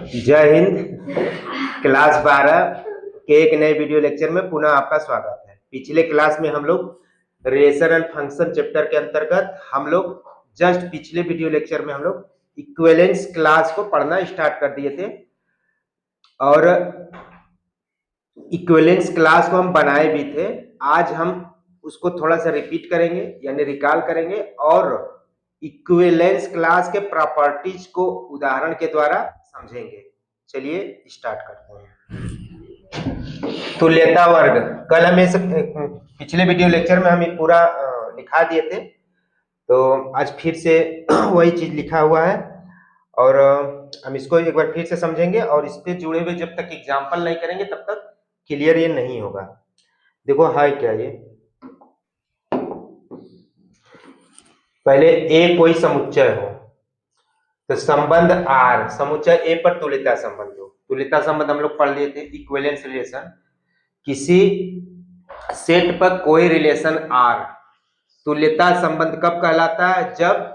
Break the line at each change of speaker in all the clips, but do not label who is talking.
जय हिंद। क्लास 12 के एक नए वीडियो लेक्चर में पुनः आपका स्वागत है। पिछले क्लास में हम लोग रिलेशन एंड फंक्शन चैप्टर के अंतर्गत हम लोग जस्ट पिछले वीडियो लेक्चर में हम लोग इक्विवेलेंस क्लास को पढ़ना स्टार्ट कर दिए थे और इक्विवेलेंस क्लास को हम बनाए भी थे। आज हम उसको थोड़ा सा रिपीट करेंगे यानी रिकॉल करेंगे और इक्विवेलेंस क्लास के प्रॉपर्टीज को उदाहरण के द्वारा समझेंगे। चलिए स्टार्ट करते हैं। तुल्यता वर्ग कल हमें पिछले वीडियो लेक्चर में हम ये पूरा लिखा दिए थे, तो आज फिर से वही चीज लिखा हुआ है और हम इसको एक बार फिर से समझेंगे और इस पे जुड़े हुए जब तक एग्जाम्पल नहीं करेंगे तब तक क्लियर ये नहीं होगा। देखो है क्या ये, पहले ए कोई समुच्चय हो तो संबंध आर, समुच्चय ए पर तुल्यता संबंध हो। तुल्यता संबंध हम लोग पढ़ लिए थे, इक्विवेलेंस रिलेशन। किसी सेट पर कोई रिलेशन आर तुल्यता संबंध कब कहलाता है? जब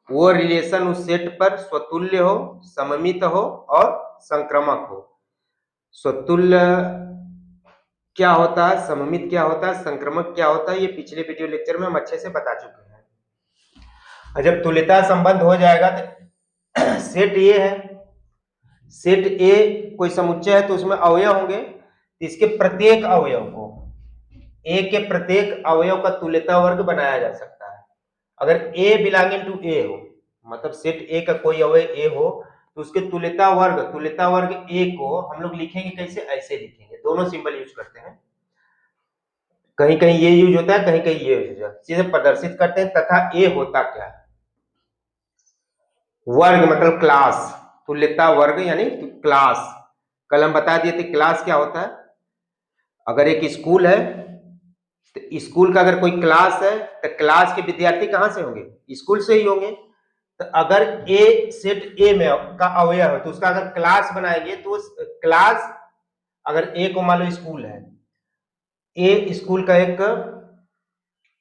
वो रिलेशन उस सेट पर स्वतुल्य हो, सममित हो और संक्रामक हो। स्वतुल्य क्या होता है, सममित क्या होता है, संक्रामक क्या होता है, ये पिछले वीडियो लेक्चर में हम अच्छे से बता चुके हैं। और जब तुल्यता संबंध हो जाएगा तो सेट ए है, सेट ए कोई समुच्चय है तो उसमें अवयव होंगे, तो इसके प्रत्येक अवयव को, ए के प्रत्येक अवयव का तुल्यता वर्ग बनाया जा सकता है। अगर ए बिलोंगिंग टू ए हो, मतलब सेट ए का कोई अवयव ए हो तो उसके तुल्यता वर्ग ए को हम लोग लिखेंगे कैसे? ऐसे लिखेंगे, दोनों सिंबल यूज करते हैं। कहीं कहीं ये यूज होता है, कहीं कहीं ये यूज होता है, चीजें प्रदर्शित करते हैं। तथा ए होता क्या है? वर्ग मतलब क्लास, तुल्यता वर्ग यानी क्लास। कल हम बता दिए थे क्लास क्या होता है। अगर एक स्कूल है तो स्कूल का अगर कोई क्लास है तो क्लास के विद्यार्थी कहां से होंगे? स्कूल से ही होंगे। तो अगर ए सेट ए में का अवयव है तो उसका अगर क्लास बनाएंगे तो उस क्लास, अगर ए को मान लो स्कूल है, ए स्कूल का एक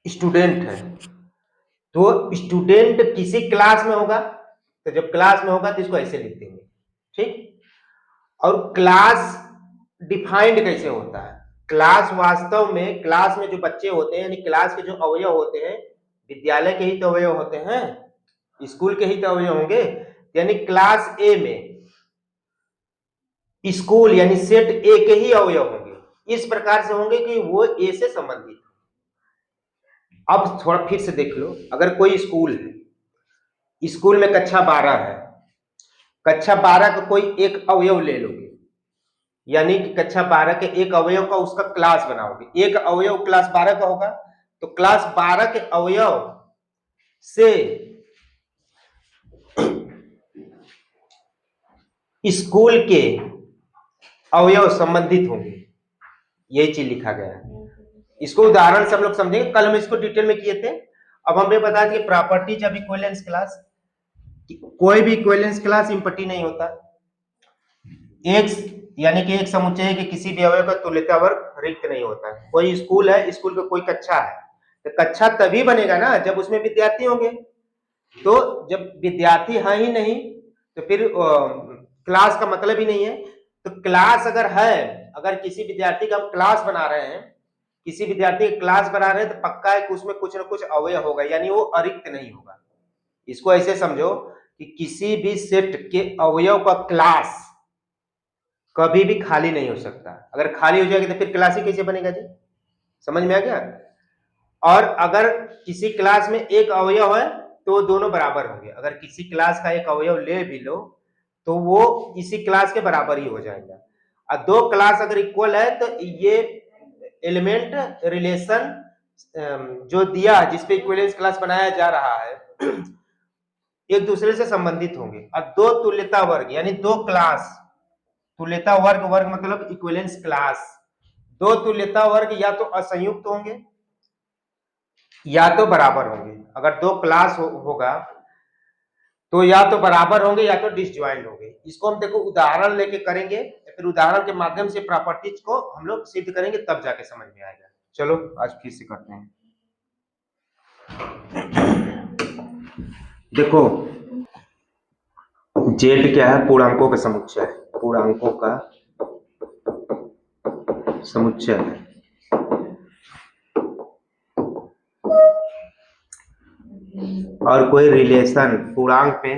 स्टूडेंट है, तो स्टूडेंट किसी क्लास में होगा, तो जब क्लास में होगा तो इसको ऐसे लिख देंगे, ठीक। और क्लास डिफाइंड कैसे होता है? क्लास वास्तव में, क्लास में जो बच्चे होते हैं यानी क्लास के जो अवयव होते हैं, विद्यालय के ही तो अवयव होते हैं, स्कूल के ही तो अवयव होंगे। यानी क्लास ए में स्कूल यानी सेट ए के ही अवयव होंगे, इस प्रकार से होंगे कि वो ए से संबंधित। अब थोड़ा फिर से देख लो, अगर कोई स्कूल है, स्कूल में कक्षा 12 है, कक्षा 12 का कोई एक अवयव ले लोगे, यानी कि कक्षा 12 के एक अवयव का उसका क्लास बनाओगे। एक अवयव क्लास 12 का होगा तो क्लास 12 के अवयव से स्कूल के अवयव संबंधित होंगे, यही चीज लिखा गया है। इसको उदाहरण से हम लोग समझेंगे, कल हम इसको डिटेल में किए थे। अब हमें बता दिए प्रॉपर्टीज ऑफ इक्विवेलेंस क्लास। कोई भी इक्विवेलेंस क्लास इम्पटी नहीं होता। एक यानी कि एक समुच्चय के किसी भी अवयव का तुल्यता वर्ग रिक्त नहीं होता है। कोई स्कूल है, स्कूल का कोई कक्षा है, तो कक्षा तभी बनेगा ना जब उसमें विद्यार्थी होंगे। तो जब विद्यार्थी है ही नहीं तो फिर क्लास का मतलब ही नहीं है। तो क्लास अगर है, अगर किसी विद्यार्थी का हम क्लास बना रहे हैं, किसी विद्यार्थी की क्लास बना रहे हैं, तो पक्का है कि उसमें कुछ ना कुछ अवयव होगा, यानी वो अरिक्त नहीं होगा। इसको ऐसे समझो कि किसी भी सेट के अवयव का क्लास कभी भी खाली नहीं हो सकता। अगर खाली हो जाएगी तो फिर क्लास ही कैसे बनेगा जी? समझ में आ गया? और अगर किसी क्लास में एक अवयव है तो दोनों बराबर होंगे। अगर किसी क्लास का एक अवयव ले भी लो तो वो इसी क्लास के बराबर ही हो जाएगा। और दो क्लास अगर इक्वल है तो ये एलिमेंट रिलेशन जो दिया, जिसपे इक्विवेलेंस क्लास बनाया जा रहा है, एक दूसरे से संबंधित होंगे। और दो तुल्यता वर्ग यानी दो क्लास, तुल्यता वर्ग, वर्ग मतलब इक्विवेलेंस क्लास, दो तुल्यता वर्ग या तो असंयुक्त होंगे या तो बराबर होंगे। अगर दो क्लास होगा तो या तो बराबर होंगे या तो डिसजॉइंट होंगे। इसको हम देखो उदाहरण लेके करेंगे, फिर उदाहरण के माध्यम से प्रॉपर्टीज को हम लोग सिद्ध करेंगे, तब जाके समझ में आएगा। चलो आज फिर से करते हैं। देखो जेड क्या है? पूर्णांकों का समुच्चय है, पूर्णांकों का समुच्चय है। और कोई रिलेशन पूर्णांक पे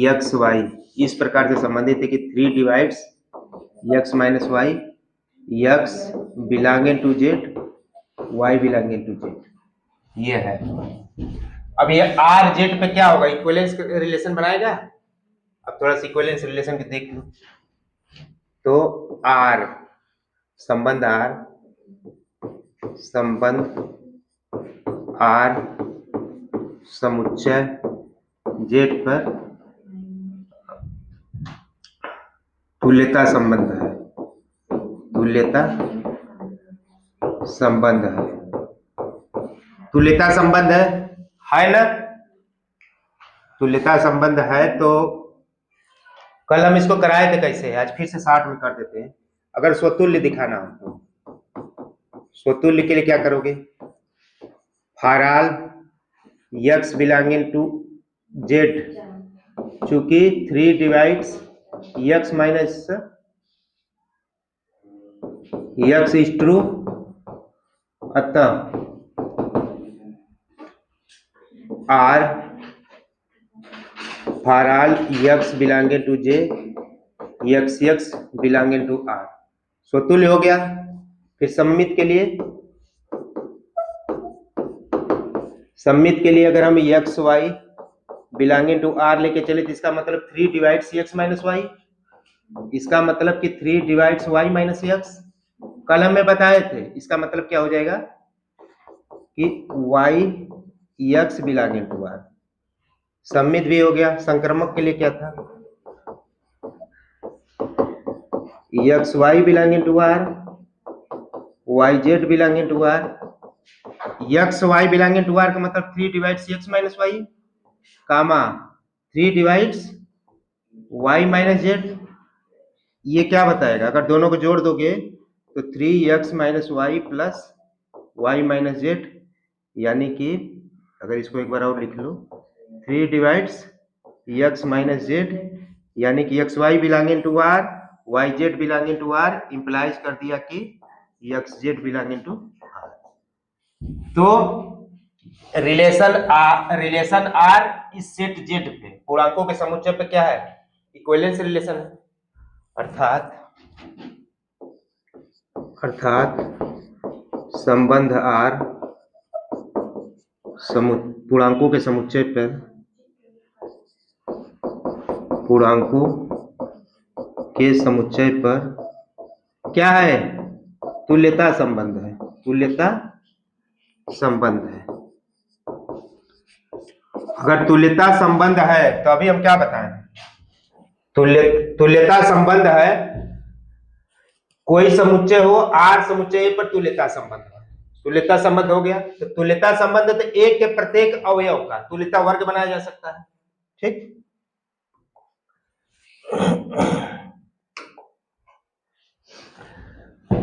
एक्स वाई इस प्रकार से संबंधित है कि 3 divides x minus Y, X belonging to Z, Y belonging to Z, ये है। अब ये आर जेड पे क्या होगा? इक्विवेलेंस रिलेशन बनाएगा। अब थोड़ा सा इक्विवेलेंस रिलेशन भी देख लो। तो आर संबंध आर समुच्चय जेड पर तुल्यता संबंध है, तुल्यता संबंध है, तुल्यता संबंध है ना? तुल्यता संबंध है। तो कल हम इसको कराए थे कैसे, आज फिर से 60 में कर देते हैं। अगर स्वतुल्य दिखाना हो तो स्वतुल्य के लिए क्या करोगे? For all x belonging to Z, चूंकि 3 divides x minus x is true, अतः R for all x belonging to J, x belonging to R. स्वतुल्य हो गया। फिर सममित के लिए, सममित के लिए अगर हम X Y belonging to R लेके चले तो इसका मतलब 3 डिवाइड्स एक्स माइनस वाई, इसका मतलब कि 3 डिवाइड्स वाई माइनस एक्स। कल हमें बताए थे, इसका मतलब क्या हो जाएगा कि Y X belonging to R. सममित भी हो गया। संक्रमक के लिए क्या था? X Y belonging to R, Y Z belonging to R. X Y belonging to R का मतलब 3 divides x minus Y, comma 3 divides Y minus Z. ये क्या बताएगा? अगर दोनों को जोड़ दोगे तो 3x minus Y plus Y minus Z, यानी कि अगर इसको एक बार और लिख लो, 3 डिवाइड्स एक्स माइनस जेड, यानी कि X Y belonging to R, Y Z belonging to R, implies कर दिया कि X Z belonging to R. तो रिलेशन आर इस सेट जेड पे पूर्णांकों के समुच्चय पे क्या है? इक्विवेलेंस रिलेशन है। अर्थात संबंध आर पूर्णांकों के समुच्चय पर, पूर्णांकों के समुच्चय पर क्या है? तुल्यता संबंध है, तुल्यता संबंध है। अगर तुल्यता संबंध है तो अभी हम क्या बताएं? तुल्यता संबंध है, कोई समुच्चय हो आर समुच्चय पर तुल्यता संबंध है। तुल्यता संबंध हो गया तो तुल्यता संबंध तो एक के प्रत्येक अवयव का तुल्यता वर्ग बनाया जा सकता है। ठीक।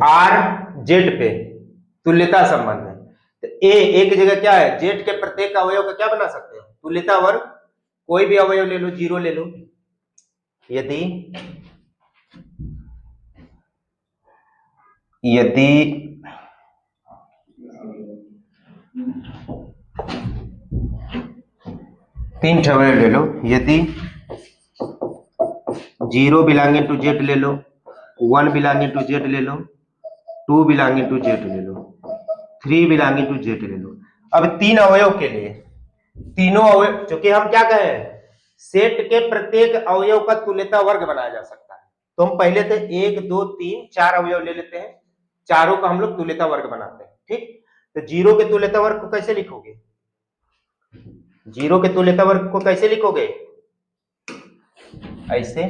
आर जेड पे तुल्यता संबंध है तो एक जगह क्या है? जेड के प्रत्येक अवयव का क्या बना सकते हैं? तुल्यता वर्ग। कोई भी अवयव ले लो, 0 ले लो। यदि 3 अवयव ले लो, यदि 0 बिलोंगिंग टू जेड ले लो, 1 बिलोंगिंग टू जेड ले लो, 2 बिलोंगिंग टू जेड ले लो, 3 बिलोंगिंग टू जेड ले लो। अब 3 अवयव के लिए तीनों अवयव, क्योंकि हम क्या कहें, सेट के प्रत्येक अवयव का तुल्यता वर्ग बनाया जा सकता है। तो हम पहले तो 1 2 3 4 अवयव ले लेते हैं, चारों का हम लोग तुल्यता वर्ग बनाते हैं। ठीक। तो 0 के तुल्यता वर्ग को कैसे लिखोगे? 0 के तुल्यता वर्ग को कैसे लिखोगे? ऐसे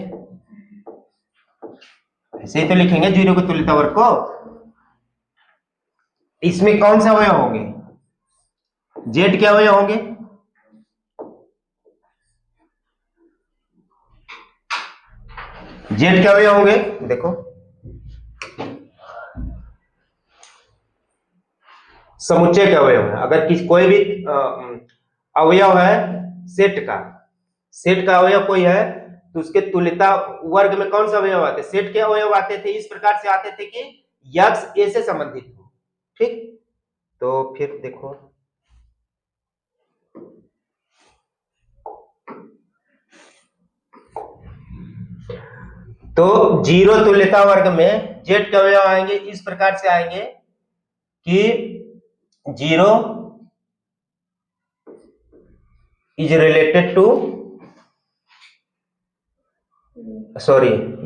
ऐसे ही तो लिखेंगे 0 के तुल्यता वर्ग को। इसमें कौन सा अवयव होंगे? जेड के अवयव होंगे। जेड के अवयव होंगे। देखो समुच्चय के अवयव है। अगर कोई भी अवयव है सेट का, सेट का अवयव कोई है तो उसके तुल्यता वर्ग में कौन सा अवयव आते, सेट के अवयव आते थे, इस प्रकार से आते थे कि यक्स ए से संबंधित हो। ठीक, तो फिर देखो तो जीरो तुल्यता वर्ग में जेड के अवयव आएंगे इस प्रकार से आएंगे कि zero is related to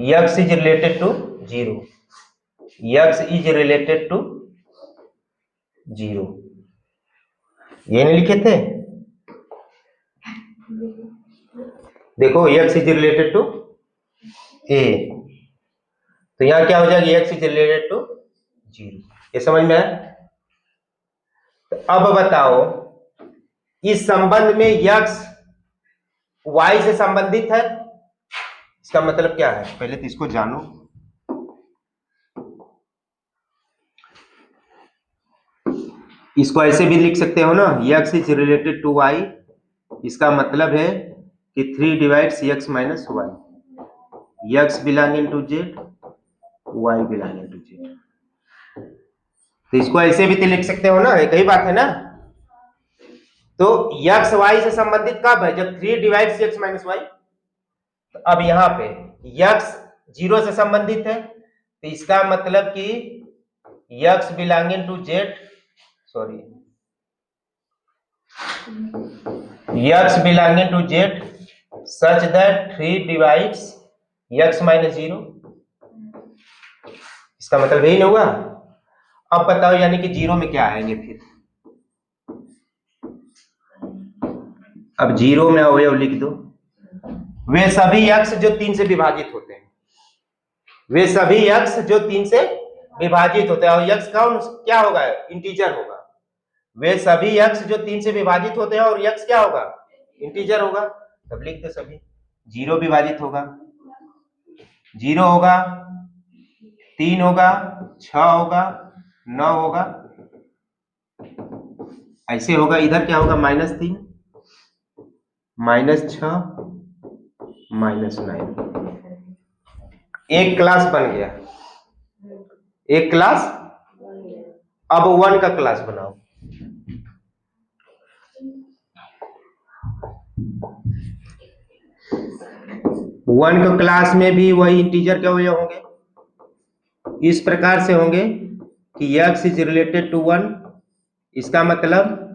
X is related to zero, X is related to zero, ये नहीं लिखे थे, देखो X is related to A, तो यहां क्या हो जाएगा, X is related to zero, ये समझ में है। तो अब बताओ इस संबंध में यक्स वाई से संबंधित है, इसका मतलब क्या है, पहले तो इसको जानो। इसको ऐसे भी लिख सकते हो ना, X is related to Y, इसका मतलब है कि 3 divides X minus Y, X belonging to Z, Y belonging to Z, तो इसको ऐसे भी तो लिख सकते हो ना, एक ही बात है ना। तो यक्स वाई से संबंधित कब है, जब 3 डिवाइड्स यक्स माइनस वाई। तो अब यहां पे यक्स जीरो से संबंधित है, तो इसका मतलब कि X belonging to Z, X belonging to Z such that 3 divides X minus zero, इसका मतलब यही ना हुआ। अब बताओ यानी कि जीरो में क्या आएंगे फिर, अब जीरो में अवयव लिख दो, वे सभी यक्स जो 3 से विभाजित होते हैं, वे सभी यक्स जो 3 से विभाजित होते हैं, और यक्स का क्या होगा, इंटीजर होगा, वे सभी यक्स जो 3 से विभाजित होते हैं और यक्स क्या होगा, इंटीजर होगा, तब लिख दो सभी, जीरो विभाजित होगा, जीरो होगा, 3 होगा, 6 होगा, 9 होगा, ऐसे होगा, इधर क्या होगा, -3, -6, -9, एक क्लास बन गया, एक क्लास। अब 1 का क्लास बनाओ, वन का क्लास में भी वही इंटीजर के अवयव होंगे, इस प्रकार से होंगे कि x इज रिलेटेड टू 1, इसका मतलब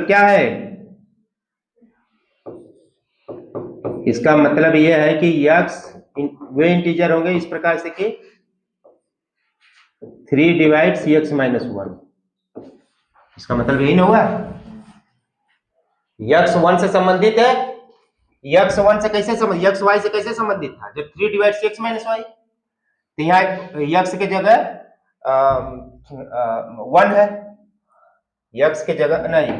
क्या है, इसका मतलब यह है कि x वे इंटीजर होंगे इस प्रकार से कि 3 डिवाइड्स x माइनस 1, इसका मतलब यही ना हुआ, x 1 से संबंधित है, x 1 से कैसे x y से कैसे संबंधित था, जब 3 डिवाइड्स x माइनस y, तो यहाँ x के जगह 1 है, x के जगह नहीं,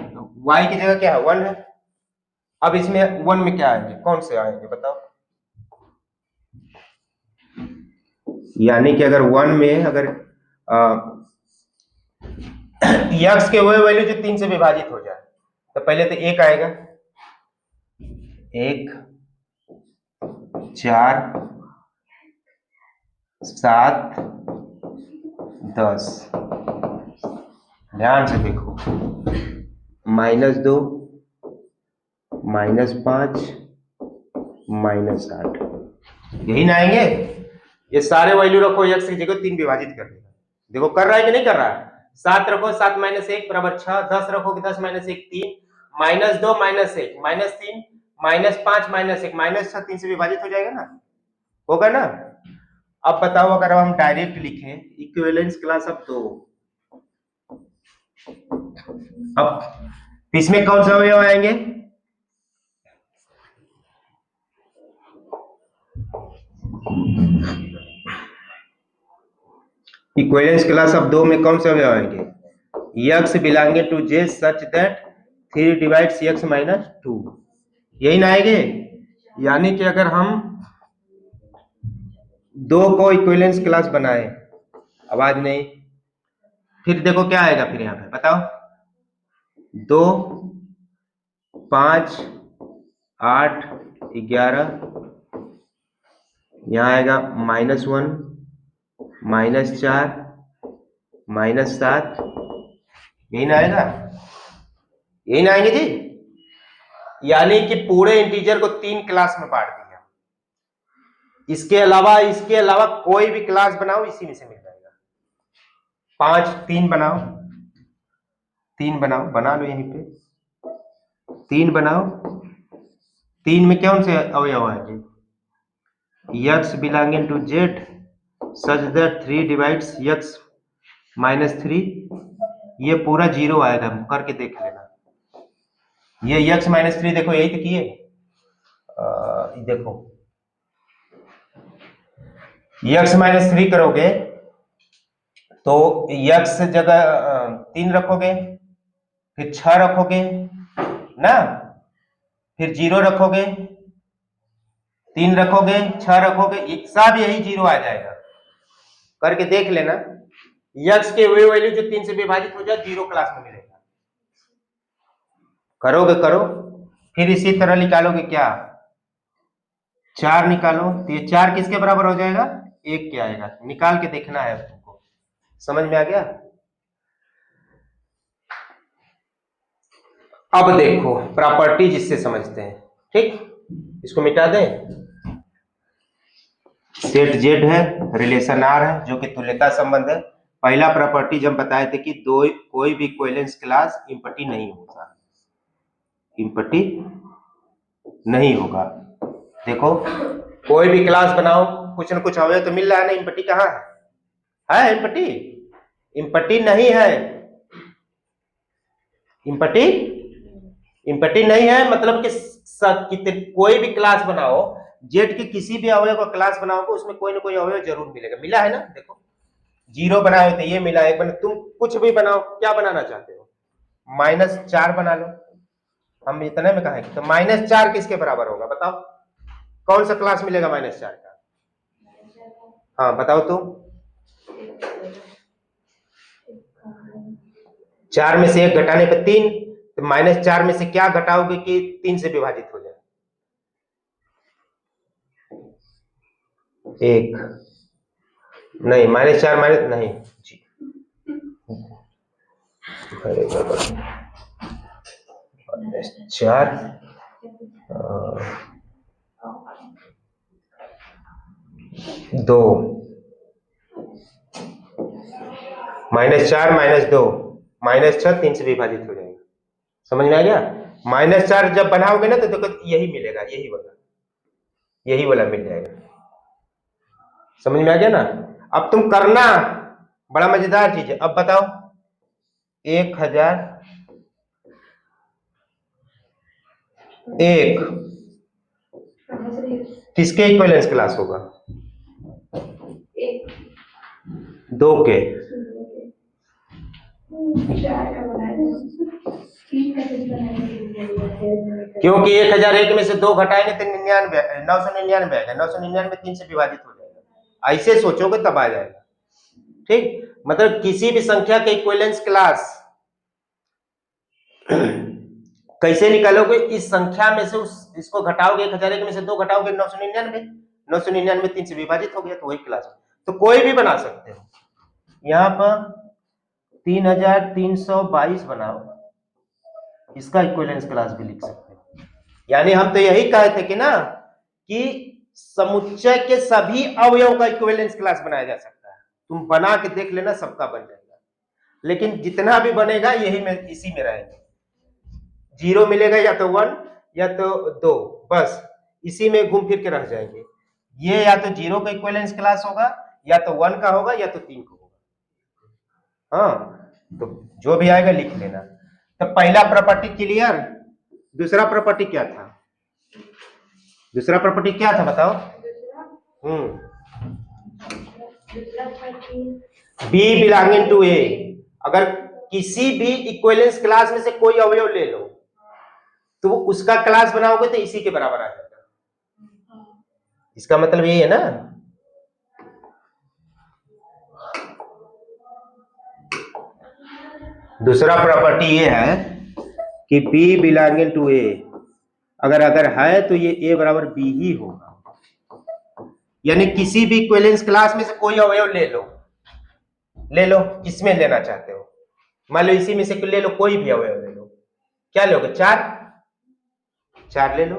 y की जगह क्या है, 1 है। अब इसमें 1 में क्या आएंगे, कौन से आएंगे बताओ, यानी कि अगर 1 में अगर x के वही वैल्यू जो 3 से विभाजित हो जाए, तो पहले तो 1 आएगा, 1, 4, 7, 10, ध्यान से देखो, -2, -5, -8, यही ना आएंगे, ये सारे वैल्यू रखो, x की जगह 3 विभाजित कर देगा, देखो कर रहा है कि नहीं कर रहा है, 7 रखो, 7 - 1 बराबर 6, 10 रखोगे, 10 - 1 3, -2 - 1 -3, -5 - 1 -6, 3 से विभाजित हो जाएगा ना, होगा ना। अब बताओ अगर हम डायरेक्ट लिखें इक्विवेलेंस क्लास ऑफ 2, अब इसमें कौन सा अवयव आएंगे, इक्विवेलेंस क्लास ऑफ 2 में कौन सा अवयव आएंगे, x belonging to j such that 3 divides x minus 2, यही ना आएंगे। यानी कि अगर हम 2 को इक्विवेलेंस क्लास बनाए, आवाज नहीं, फिर देखो क्या आएगा, फिर यहाँ पे बताओ, 2, 5, 8, 11, यहाँ आएगा -1, -4, -7, यही ना आएगा, यही ना आएंगे जी। यानी कि पूरे इंटीजर को 3 क्लास में बांट दिया। इसके अलावा कोई भी क्लास बनाओ इसी में से मिल जाएगा। 5, 3 बनाओ, 3 बनाओ, बना लो यहीं पे, 3 बनाओ। 3 में कौन से अवयव है जी? x belonging to z such that 3 divides x -3, ये पूरा 0 आएगा, करके देख लेना। ये x -3 देखो, यही तो किए, देखो x -3 करोगे तो x जगह 3 रखोगे, फिर 6 रखोगे ना, फिर 0 रखोगे, 3 रखोगे, 6 रखोगे, सब यही 0 आ जाएगा। करके देख लेना, x के वे वैल्यू जो 3 से विभाजित हो जाए 0 क्लास में मिलेगा। करोगे करो, फिर इसी तरह निकालोगे क्या, 4 निकालो, तो ये 4 किसके बराबर हो जाएगा? 1 के आएगा। निकाल के देखना है तुमको। समझ में आ गया? अब देखो प्रॉपर्टी जिससे समझते हैं, ठीक, इसको मिटा दें। सेट जेड है, रिलेशन आर है, जो कि तुल्यता संबंध है। पहला प्रॉपर्टी जब बताए थे कि कोई भी इक्विवेलेंस क्लास इम्पटी नहीं होगा, इम्पटी नहीं होगा। देखो कोई भी क्लास बनाओ, कुछ न कुछ अवयव तो मिल रहा है ना, इम्पटी कहाँ है इम्पटी? इम्पटी नहीं है, इम्पटी नहीं है, मतलब कि कोई भी क्लास बनाओ, जेड के किसी भी अवयव का क्लास बनाओगे उसमें कोई ना कोई अवयव जरूर मिलेगा। मिला है ना, देखो 0 बनाए तो ये मिला, 1 बना, तुम कुछ भी बनाओ, क्या बनाना चाहते हो? -4 बना लो, हम इतने में कहेंगे तो -4 किसके बराबर होगा बताओ? कौन सा क्लास मिलेगा -4 का? हाँ बताओ तो। 4 में से 1 घटाने पर 3, तो -4 में से क्या घटाओगे कि 3 से विभाजित हो जाए? 1 नहीं, -4 नहीं जी, -4 2, -4 -2 -6, 3 से विभाजित हो जाएगा। समझ में आ गया? -4 जब बनाओगे ना तो देखो यही मिलेगा, यही वाला मिल जाएगा। समझ में आ गया ना? अब तुम करना, बड़ा मजेदार चीज है। अब बताओ 1001 किसके इक्विवेलेंस क्लास होगा? 2 के। क्योंकि 1001 में से 2 घटाएंगे तो 999 आएगा, 999 3 से विभाजित हो जाएगा। ऐसे सोचोगे तब आ जाएगा, ठीक। मतलब किसी भी संख्या के इक्विवेलेंस क्लास कैसे निकालोगे? इस संख्या में से इसको घटाओगे, 1001 में से 2 घटाओगे 999, 999 3 से विभाजित हो गया तो वही क्लास। तो कोई भी बना सकते हो। यहाँ पर 3322 बनाओ, इसका इक्विवेलेंस क्लास भी लिख सकते हो। यानी हम तो यही कहे थे कि ना, कि समुच्चय के सभी अवयव का इक्विवेलेंस क्लास बनाया जा सकता है। तुम बना के देख लेना, सबका बन जाएगा। लेकिन जितना भी बनेगा यही में, इसी में रहेंगे। 0 मिलेगा या तो 1 या तो 2, बस इसी में घूम फिर के रह जाएंगे। ये या तो 0 का इक्विवेलेंस क्लास होगा, या तो 1 का होगा, या तो 3 का होगा। हाँ, तो जो भी आएगा लिख लेना। तो पहला प्रॉपर्टी क्लियर। दूसरा प्रॉपर्टी क्या था? दूसरा प्रॉपर्टी क्या था बताओ? बी बिलोंगिंग टू ए। अगर किसी भी इक्विवेलेंस क्लास में से कोई अवयव ले लो तो उसका क्लास बनाओगे तो इसी के बराबर आ जाएगा। इसका मतलब ये है ना। दूसरा प्रॉपर्टी ये है कि B बिलोंगिंग टू ए अगर अगर है तो ये a बराबर b ही होगा। यानी किसी भी इक्विवेलेंस क्लास में से कोई अवयव ले लो, किसमें लेना चाहते हो, मान लो इसी में से ले लो, कोई भी अवयव ले लो, क्या लोगे, 4 ले लो।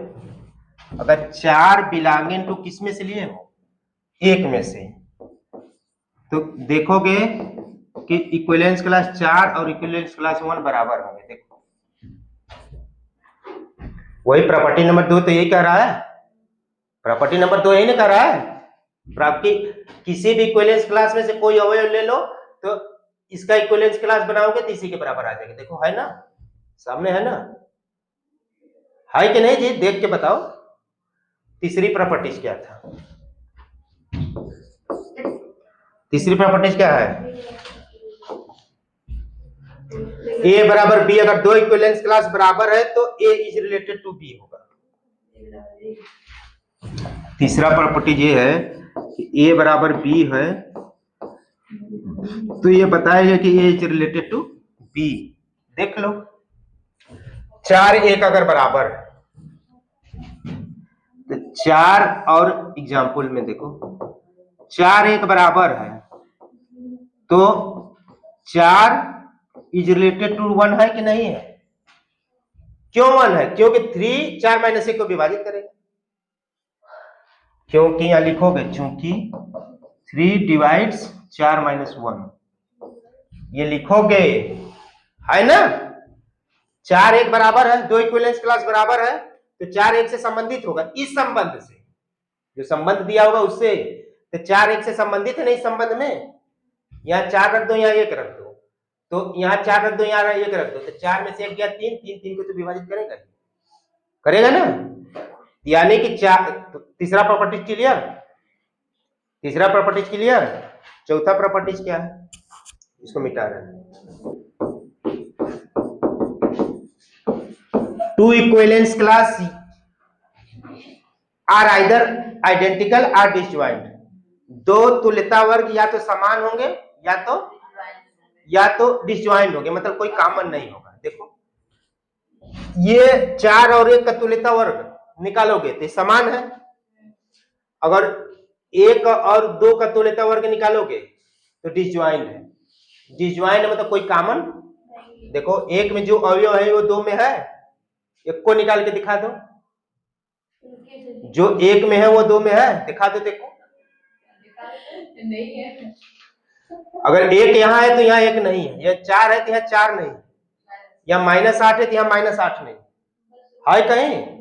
अगर 4 बिलोंगिंग टू किस में से लिए हो, एक में से, तो देखोगे कि इक्विवेलेंस क्लास 4 और इक्विवेलेंस क्लास 1 बराबर होंगे। देखो वही प्रॉपर्टी नंबर 2 तो यही कह रहा है, प्रॉपर्टी नंबर 2 यही ना कह रहा है, आपकी किसी भी इक्विवेलेंस क्लास में से कोई अवयव ले लो तो इसका इक्विवेलेंस क्लास बनाओगे तो इसी के बराबर आ जाएगा। देखो है ना, सामने है ना, है कि नहीं जी, देख के बताओ। तीसरी प्रॉपर्टी क्या था, तीसरी प्रॉपर्टी क्या है, ए बराबर बी, अगर दो इक्विवेलेंस क्लास बराबर है तो ए इज रिलेटेड टू बी होगा। तीसरा प्रॉपर्टी ये है कि ए बराबर बी है तो ये बताएगा कि ए इज रिलेटेड टू बी। देख लो 4 1 अगर बराबर है तो 4 और एग्जाम्पल में देखो 4 1 बराबर है तो 4 इज रिलेटेड टू 1 है कि नहीं है, क्यों 1 है, क्योंकि 3 4 - 1 को विभाजित करेगा, क्योंकि यहां लिखोगे चूंकि 3 डिवाइड्स 4 - 1, ये लिखोगे है ना। 4 1 बराबर है, दो इक्विवेलेंस क्लास बराबर है तो 4 1 से संबंधित होगा, इस संबंध से जो संबंध दिया होगा उससे, तो 4 1 से संबंधित है ना इस संबंध में। यहाँ 4 रख दो, यहाँ 1 रख दो, तो यहाँ 4 रख दो, यहाँ 1 रख दो, तो 4 में से 1 गया 3 3 3 को तो विभाजित करेगा, करेगा ना। यानी कि तीसरा प्रॉपर्टी क्लियर, तीसरा प्रॉपर्टी क्लियर। चौथा प्रॉपर्टी क्या है, इसको मिटा रहे हैं। Two equivalence class are either identical or disjoint, दो तुल्यता वर्ग या तो समान होंगे या तो डिसजॉइंट होंगे, मतलब कोई कॉमन नहीं होगा। देखो ये 4 और 1 का तुल्यता वर्ग निकालोगे तो समान है, अगर 1 और 2 का तुल्यता वर्ग निकालोगे तो डिसजॉइंट है। डिसजॉइंट मतलब कोई कॉमन, देखो 1 में जो अवयव है वो 2 में है, 1 को निकाल के दिखा दो, जो 1 में है वो 2 में है, दिखा दो। देखो नहीं है, अगर 1 यहाँ है तो यहाँ 1 नहीं है, यह 4 है तो यहाँ 4 नहीं, या -8 है तो यहाँ -8 नहीं है कहीं।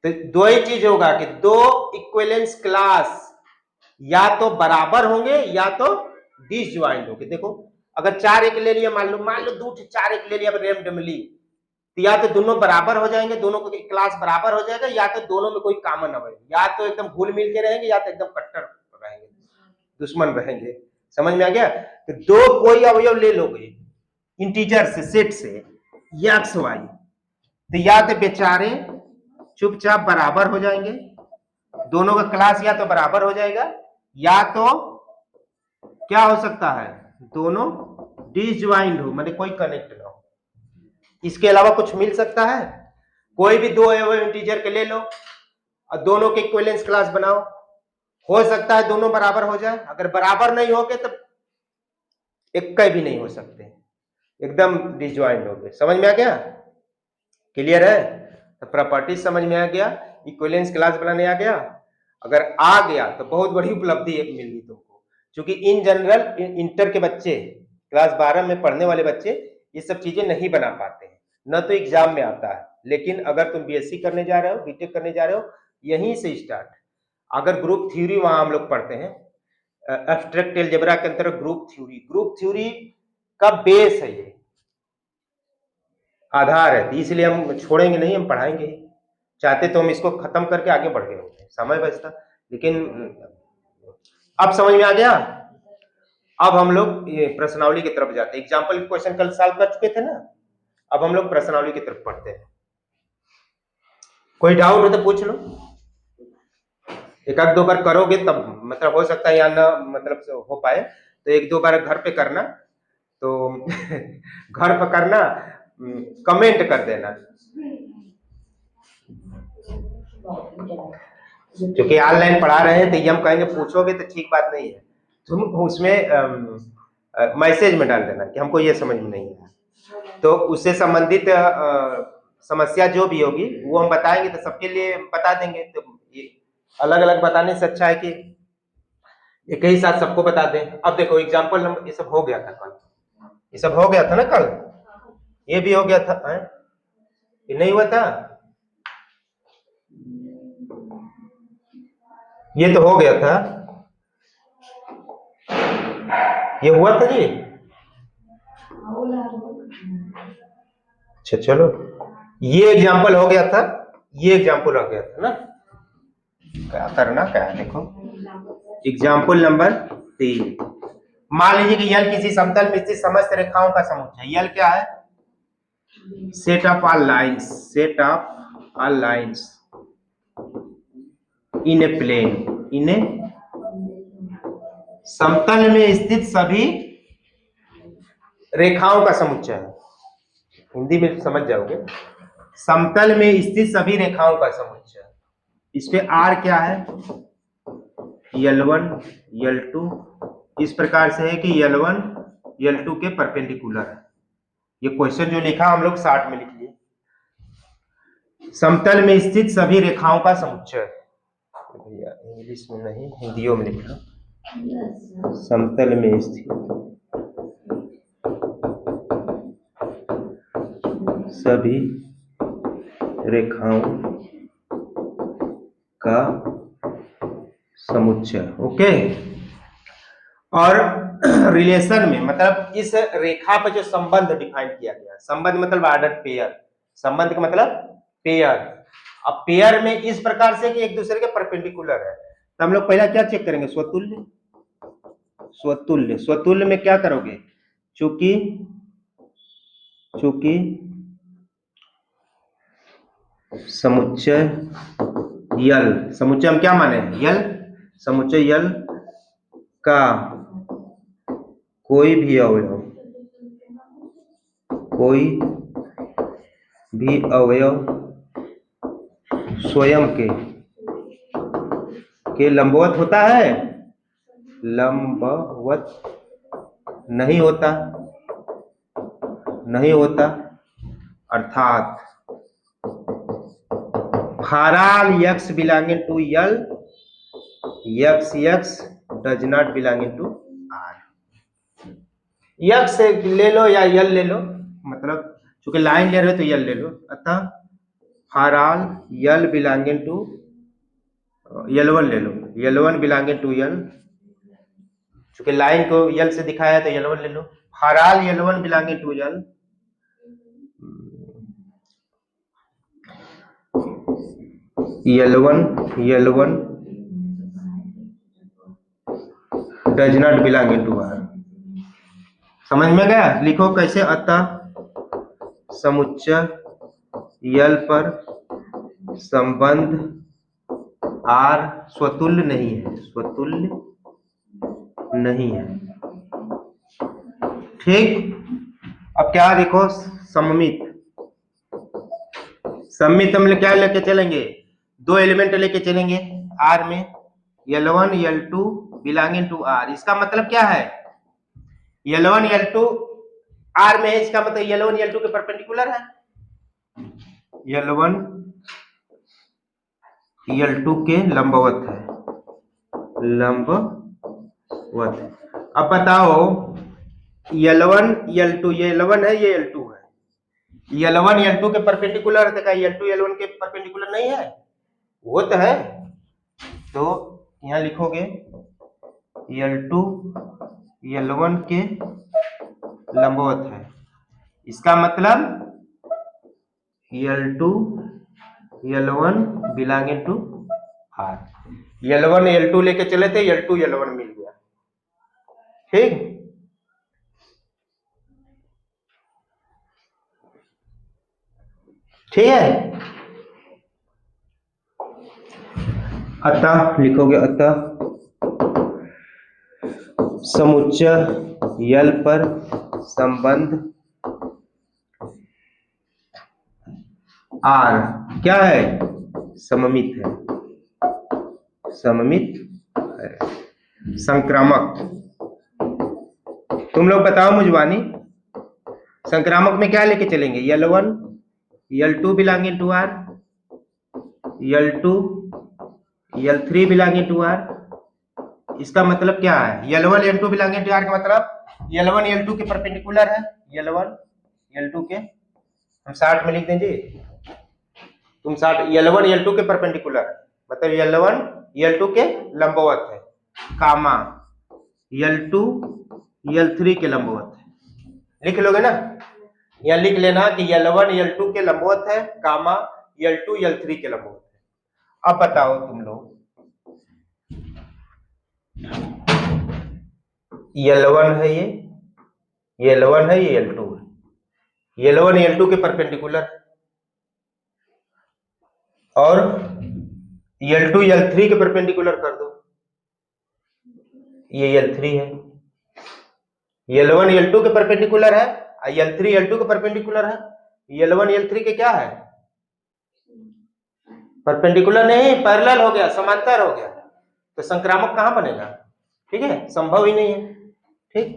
तो दो ही चीज होगा कि दो इक्विवेलेंस क्लास या तो बराबर होंगे या तो डिसजॉइंट होंगे। देखो अगर 4 1 ले लिया, मान लो 2 4 1 ले लिया रैंडमली, तो या तो दोनों बराबर हो जाएंगे, दोनों को क्लास बराबर हो जाएगा, या तो दोनों में कोई कॉमन अवयव, या तो एकदम घुल मिल के रहेंगे या तो एकदम कट्टर रहेंगे, दुश्मन रहेंगे। समझ में आ गया। तो दो कोई अवयव ले लोगे इंटीजर से, सेट से, एक्स वाई, तो या तो बेचारे चुपचाप बराबर हो जाएंगे, दोनों का क्लास या तो बराबर हो जाएगा, या तो क्या हो सकता है दोनों डिसजॉइंट हो, मतलब कोई कनेक्ट ना हो। इसके अलावा कुछ मिल सकता है, कोई भी दो अवयव इंटीजर के ले लो और दोनों के इक्विवेलेंस क्लास बनाओ, हो सकता है दोनों बराबर हो जाए, अगर बराबर नहीं होगे तो एक भी नहीं हो सकते, एकदम डिसजॉइंट हो गए। समझ में आ गया, क्लियर है। तो प्रॉपर्टी समझ में आ गया, इक्विवेलेंस क्लास बनाने आ गया, अगर आ गया तो बहुत बड़ी उपलब्धि एक मिली तुमको, क्योंकि इन जनरल इंटर के बच्चे, क्लास 12 में पढ़ने वाले बच्चे ये सब चीजें नहीं बना पाते हैं, न तो एग्जाम में आता है। लेकिन अगर तुम बीएससी करने जा रहे हो, बीटेक करने जा रहे हो, यहीं से स्टार्ट। अगर ग्रुप थ्योरी वहां हम लोग पढ़ते हैं, एब्स्ट्रैक्ट अलजेब्रा के अंतर्गत ग्रुप थ्योरी का बेस है, ये आधार है, इसलिए हम छोड़ेंगे नहीं, हम पढ़ाएंगे ही। चाहते तो हम इसको खत्म करके आगे बढ़ गए होते, समय बचता, लेकिन अब समझ में आ गया। अब हम लोग ये प्रश्नावली की तरफ जाते हैं, एग्जाम्पल क्वेश्चन कल सॉल्व कर चुके थे ना, अब हम लोग प्रश्नावली की तरफ पढ़ते हैं। कोई डाउट हो तो पूछ लो, एक आध दो बार करोगे तब मतलब हो सकता है या ना मतलब हो पाए, तो एक दो बार घर पे करना, तो घर पर करना, कमेंट कर देना, क्योंकि ऑनलाइन पढ़ा रहे हैं तो ये हम कहेंगे पूछोगे तो ठीक बात नहीं है, तुम उसमें मैसेज में डाल देना कि हमको ये समझ में नहीं आया, तो उससे संबंधित समस्या जो भी होगी वो हम बताएंगे, तो सबके लिए बता देंगे। तो ये अलग अलग बताने से अच्छा है कि एक ही साथ सबको बता दें। अब देखो एग्जाम्पल नंबर, ये सब हो गया था कल, ये सब हो गया था ना कल, ये भी हो गया था है? ये नहीं हुआ था, ये तो हो गया था, ये हुआ था जी। अच्छा चलो, ये एग्जाम्पल हो गया था, ये एग्जाम्पल हो गया था ना, क्या करना क्या है देखो। एग्जाम्पल नंबर 3, मान लीजिए कि यल किसी समतल में स्थित समस्त रेखाओं का समुच्चय। यल क्या है? Set of all lines, set of all lines in a plane, in a समतल में स्थित सभी रेखाओं का समुच्चय है। हिंदी में समझ जाओगे, समतल में स्थित सभी रेखाओं का समुच्चय। इस पे आर क्या है? L1 L2 इस प्रकार से है कि L1 L2 के परपेंडिकुलर है। ये क्वेश्चन जो लिखा हम लोग 60 में लिख लिए। समतल में स्थित सभी रेखाओं का समुच्चय, भैया इंग्लिश में नहीं हिंदियों में लिखा। समतल में स्थित सभी रेखाओं का समुच्चय, ओके। और रिलेशन में मतलब इस रेखा पर जो संबंध डिफाइन किया गया, संबंध मतलब ऑर्डर पेयर, संबंध का मतलब पेयर। अब पेयर में इस प्रकार से कि एक दूसरे के परपेंडिकुलर है, तो हम लोग पहला क्या चेक करेंगे? स्वतुल्य। स्वतुल्य, स्वतुल्य में क्या करोगे? चूंकि समुच्चय यल, समुच्चय हम क्या माने? यल, समुच्चय यल का कोई भी अवयव, कोई भी अवयव स्वयं के लंबवत होता है? लंबवत नहीं होता, नहीं होता, अर्थात for all x belonging to L, x does not belonging to R। x ले लो या यल ले लो, मतलब चूंकि लाइन ले रहे हो तो यल ले लो, अतः for all L belonging to L1 ले लो, L1 belonging to L, चूंकि लाइन को यल से दिखाया है तो L1 ले लो। for all L1 belonging to L, L1 does not belong into R। समझ में गया? लिखो कैसे? अतः समुच्चय यल पर संबंध R स्वतुल्य नहीं है, स्वतुल्य नहीं है, ठीक। अब क्या देखो? सममित, सममित हम क्या लेके चलेंगे? दो एलिमेंट लेके चलेंगे R में, L1 L2 belonging to R। इसका मतलब क्या है? L1 L2 R में है, इसका मतलब L1 L2 के परपेंडिकुलर है, L1 L2 के लंबवत है, लंबवत। अब बताओ L1 L2, ये L1 है, ये L2 है, L1 L2 के परपेंडिकुलर है, तो क्या L2 L1 के परपेंडिकुलर नहीं है? वो तो है। तो यहां लिखोगे L2 L1 के लंबवत है, इसका मतलब L2 L1 belonging to R। L1 L2 लेके चले थे, L2 L1 मिल गया, ठीक। ठीक है, अतः लिखोगे अतः समुच्चय यल पर संबंध आर क्या है? सममित है, सममित है, संक्रामक। तुम लोग बताओ मुझवानी, संक्रामक में क्या लेके चलेंगे? L1 L2 belonging to R, L2 L3 belonging to R। इसका मतलब क्या है? L1 L2 belonging to R का मतलब L1 L2 के परपेंडिकुलर है, L1 L2 के, हम 60 में लिख देंगे, तुम 60, L1 L2 के परपेंडिकुलर मतलब L1 L2 के लंबवत है, कामा L2 L3 के लंबवत है। लिख लोगे ना, या लिख लेना कि L1 L2 के लंबवत है, कामा L2 L3 के लंबवत है। अब बताओ तुम लोग, L1 है ये L1 है, ये L2 है, L1 L2 के परपेंडिकुलर और L2 L3 के परपेंडिकुलर कर दो, ये L3 है, L1 L2 के परपेंडिकुलर है, L3 L2 के परपेंडिकुलर है, L1 L3 के क्या है? परपेंडिकुलर नहीं, पैरेलल हो गया, समांतर हो गया, तो संक्रामक कहां बनेगा? ठीक है, संभव ही नहीं है। ठीक,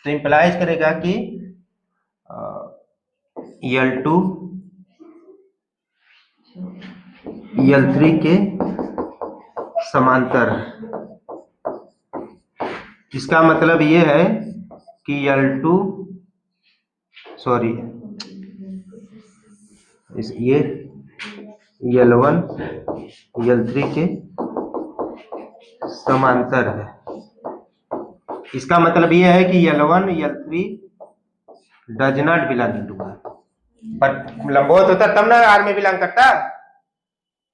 तो इंप्लाइज करेगा कि L2 L3 के समांतर है। इसका मतलब ये है कि L2 सॉरी ये L1 L3 के समांतर है। इसका मतलब ये है कि L1 L3 does not belong to R. पर लंबवत होता तब ना आर में बिलोंग करता,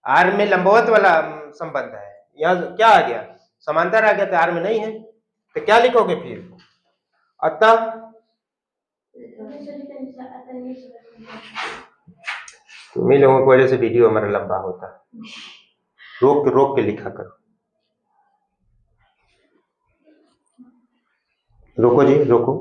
आर में लंबवत वाला संबंध है, यहाँ क्या आ गया? समांतर आ गया, तो आर में नहीं है, तो क्या लिखोगे फिर? अतः तुम्हीं लोगों की वजह से वीडियो हमारा लंबा होता है, रोक के लिखा करो। रोको जी, रोको।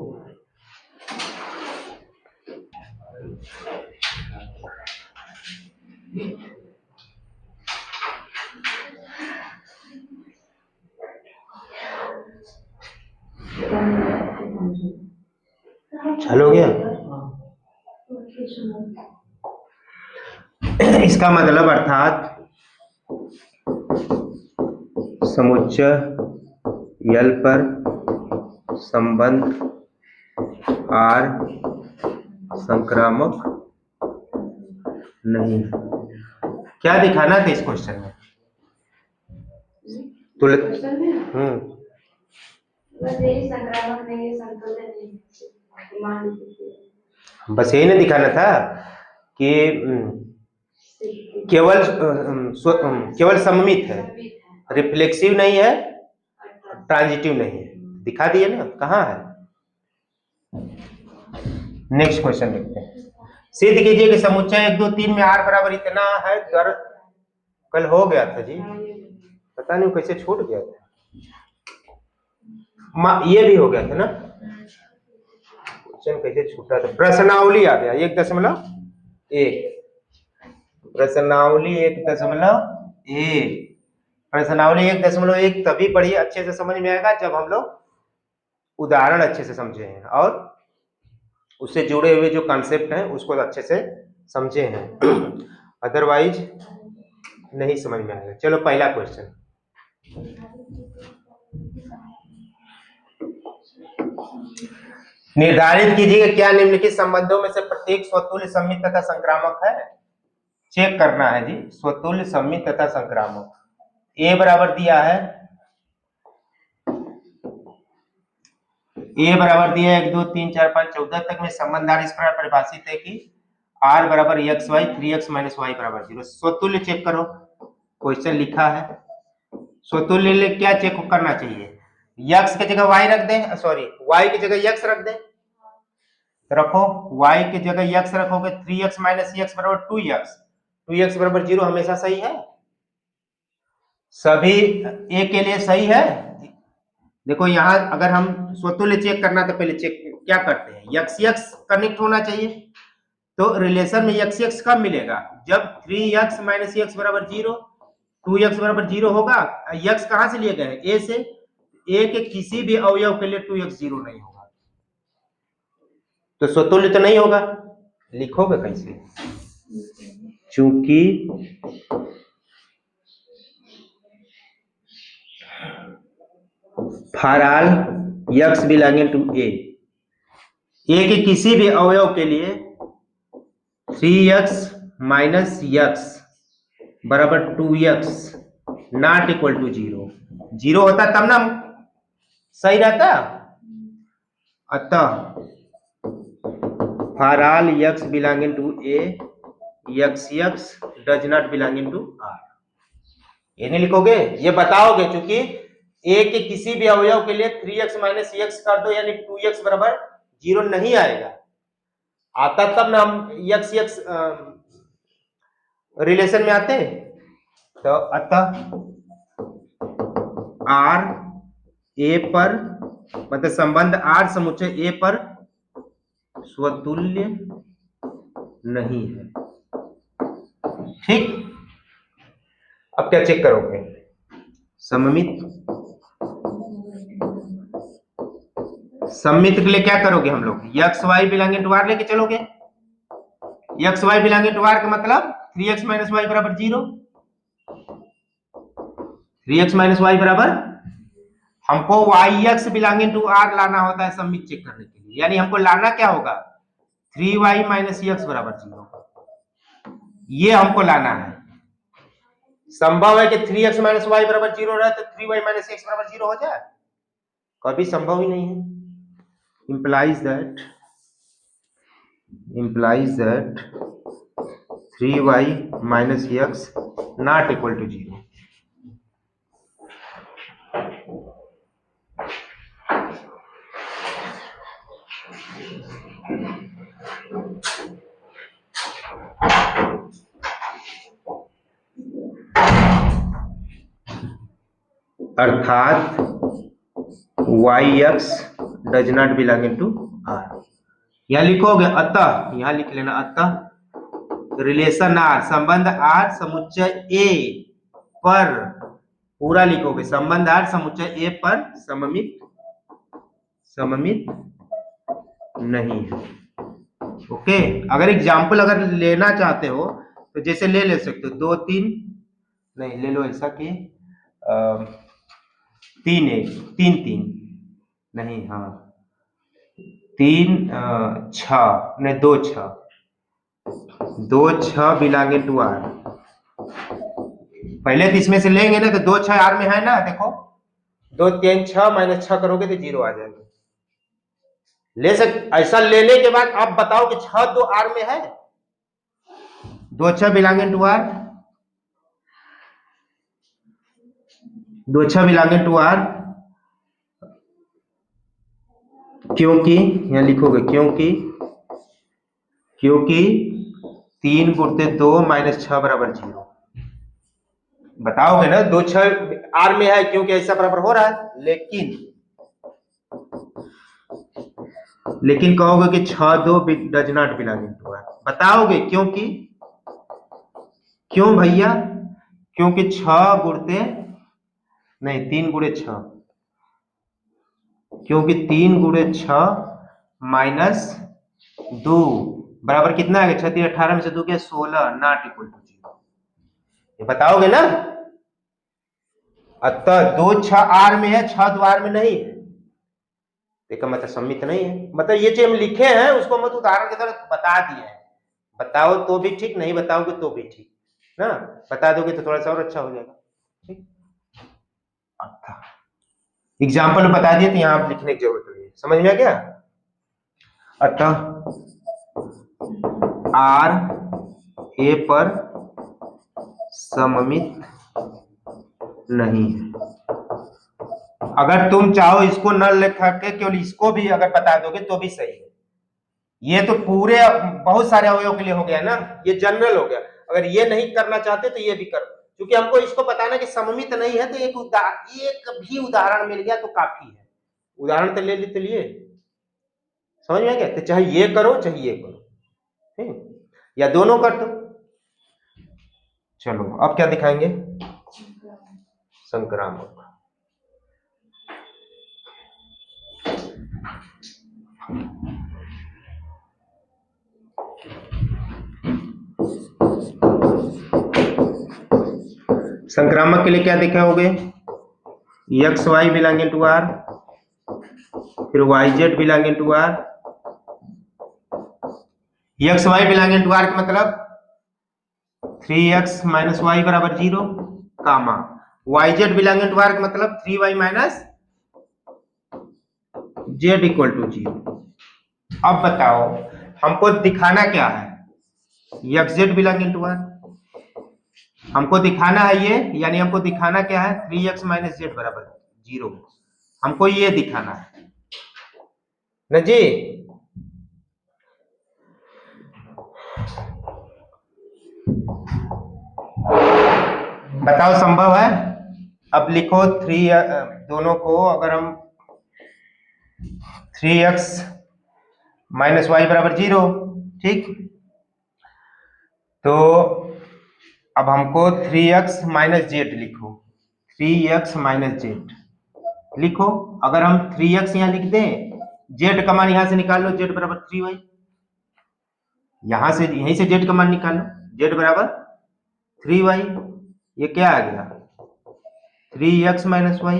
चलो गया। इसका मतलब अर्थात समुच्चय L पर संबंध R संक्रामक नहीं। क्या दिखाना था इस क्वेश्चन में?
संक्रामक नहीं है, संतुलन नहीं,
बस यही ना दिखाना था कि केवल सममित है, रिफ्लेक्सिव नहीं है, ट्रांजिटिव नहीं है, दिखा दिए ना। कहाँ है? नेक्स्ट क्वेश्चन देखते हैं। सिद्ध कीजिए कि समुच्चय 1 2 3 में R बराबर इतना है। कल हो गया था जी, पता नहीं कैसे छूट गया था, ये भी हो गया था ना, क्वेश्चन कैसे छूटा था? प्रश्नावली आ गया 1.1, प्रश्नावली 1.1, प्रश्नावली 1.1 तभी पढ़िए, अच्छे से समझ में आएगा जब हम लोग उदाहरण अच्छे से समझे हैं और उससे जुड़े हुए जो कॉन्सेप्ट हैं उसको अच्छे से समझे हैं, अदरवाइज नहीं समझ में आएगा। चलो पहला क्वेश्चन, निर्धारित कीजिए क्या निम्नलिखित संबंधों में से प्रत्येक स्वतुल्य सममित तथा संक्रामक है। चेक करना है जी, स्वतुल्य सममित तथा संक्रामक। ए बराबर दिया है, ए बराबर दिया 1 2 3 4 5 14 तक में संबंध आर इस प्रकार परिभाषित है कि r बराबर x Y 3x minus y बराबर 0। स्वतुल्य चेक करो, क्वेश्चन लिखा है, स्वतुल्य क्या चेक करना चाहिए? x की जगह y रख दें, सॉरी y की जगह x रख दें, रखो y की जगह x रखोगे 3x माइनस x बराबर 2x बराबर 0 हमेशा सही है, सभी a के लिए सही है। देखो यहां अगर हम स्वतुल्य चेक करना तो पहले चेक क्या करते हैं, x कनेक्ट होना चाहिए, तो रिलेशन में एक्स एक्स कब मिलेगा? जब 3x माइनस एक्स बराबर 0, 2x बराबर 0 होगा। x कहां से लिए गए? a से। a के किसी भी अवयव के लिए 2x 0 नहीं होगा, तो स्वतुल्य तो नहीं होगा। लिखोगे कैसे? चूंकि for all x belonging to a के किसी भी अवयव के लिए 3x माइनस x बराबर 2x नॉट इक्वल टू 0, 0 होता तब ना सही रहता। अतः for all x belonging to a x does not belonging to r। ये नहीं लिखोगे, ये बताओगे। क्योंकि a के किसी भी अवयव के लिए 3x माइनस x कर दो यानी 2x बराबर 0 नहीं आएगा। आता तब ना हम x रिलेशन में आते। तो अतः r a पर, मतलब संबंध r समुच्चय a पर स्वतुल्य नहीं है। ठीक, अब क्या चेक करोगे? सममित के लिए क्या करोगे हम लोग? X Y belonging to R लेके चलोगे। X Y belonging to R का मतलब 3x माइनस वाई बराबर 0। 3x माइनस वाई बराबर, हमको yx बिलोंगिंग टू आर लाना होता है सममित चेक करने के लिए। यानी हमको लाना क्या होगा? 3y माइनस x बराबर 0, ये हमको लाना है। संभव है कि 3x माइनस वाई बराबर 0 रहे तो 3y माइनस x बराबर 0 हो जाए? कभी संभव ही नहीं है। implies that 3y minus x not equal to 0। अर्थात yx does not belonging to r। यहां लिखोगे अतः, यहां लिख लेना अतः रिलेशन r, संबंध r समुच्चय a पर, पूरा लिखोगे, संबंध r समुच्चय a पर सममित नहीं है। ओके, अगर एग्जाम्पल अगर लेना चाहते हो तो जैसे ले सकते हो 2 3, नहीं ले लो ऐसा कि 3 1 3 3, नहीं, हाँ 3 6, नहीं 2 6, 2 6 बिलोंगिंग टू आर। पहले तो इसमें से लेंगे ना, तो 2 6 आर में है ना, देखो 2 3 6 माइनस 6 करोगे तो 0 आ जाएगा। ले ऐसा लेने के बाद आप बताओ कि 6 2 आर में है? 2 6 belonging to R, 2 6 belonging to R, क्योंकि यहां लिखोगे क्योंकि 3 गुणित 2 माइनस 6 बराबर 0। बताओगे ना 2 6 आर में है क्योंकि ऐसा बराबर हो रहा है। लेकिन कहोगे कि 6 2 does not belonging to R. बताओगे क्यों भैया? क्योंकि 6 गुणते, नहीं 3 गुणे 6, क्योंकि 3 गुणे 6 माइनस 2 बराबर कितना है? 6 3 18 में से 2 के 16 नॉट इक्वल टू 0। ये बताओगे ना। अतः 2 6 आर में है, 6 2 आर में नहीं है, देखो मतलब सम्मित नहीं है। मतलब ये जो हम लिखे हैं उसको मत उदाहरण के तरह बता दिए हैं। बताओ तो भी ठीक, नहीं बताओगे तो भी ठीक ना, बता दोगे तो थोड़ा सा और अच्छा हो जाएगा। ठीक, अच्छा एग्जाम्पल बता दिए तो यहाँ आप लिखने की जरूरत नहीं है। समझ में आ गया? अतः आर ए पर सममित नहीं है। अगर तुम चाहो इसको न लिखा के केवल इसको भी अगर बता दोगे तो भी सही है। ये तो पूरे बहुत सारे अवयव के लिए हो गया ना, ये जनरल हो गया। अगर ये नहीं करना चाहते तो ये भी करो, क्योंकि हमको इसको बताना कि सममित नहीं है तो एक भी उदाहरण मिल गया तो काफी है। उदाहरण तो ले लिए, समझ में क्या? तो चाहे ये करो चाहे ये करो, ठीक, या दोनों कर दो। चलो अब क्या दिखाएंगे, संक्रामक। संक्रामक के लिए क्या दिखाओगे, x Y belonging to R, फिर y Z belonging to R. X Y belonging to R का मतलब 3x माइनस वाई बराबर 0, comma y Z belonging to R का मतलब 3y minus Z equal to 0। अब बताओ हमको दिखाना क्या है, X Z belonging to R हमको दिखाना है ये, यानी हमको दिखाना क्या है, 3x माइनस जेड बराबर 0, हमको ये दिखाना है ना जी। बताओ संभव है। अब लिखो 3 दोनों को अगर हम 3x माइनस वाई बराबर 0, ठीक, तो अब हमको 3x माइनस जेड लिखो, 3x माइनस जेड लिखो। अगर हम 3x यहां लिख दें, जेड का मान यहां से निकाल लो, जेड बराबर 3y, यहां से यहीं से जेड का मान निकाल लो, जेड बराबर 3y। ये क्या आ गया 3x माइनस वाई,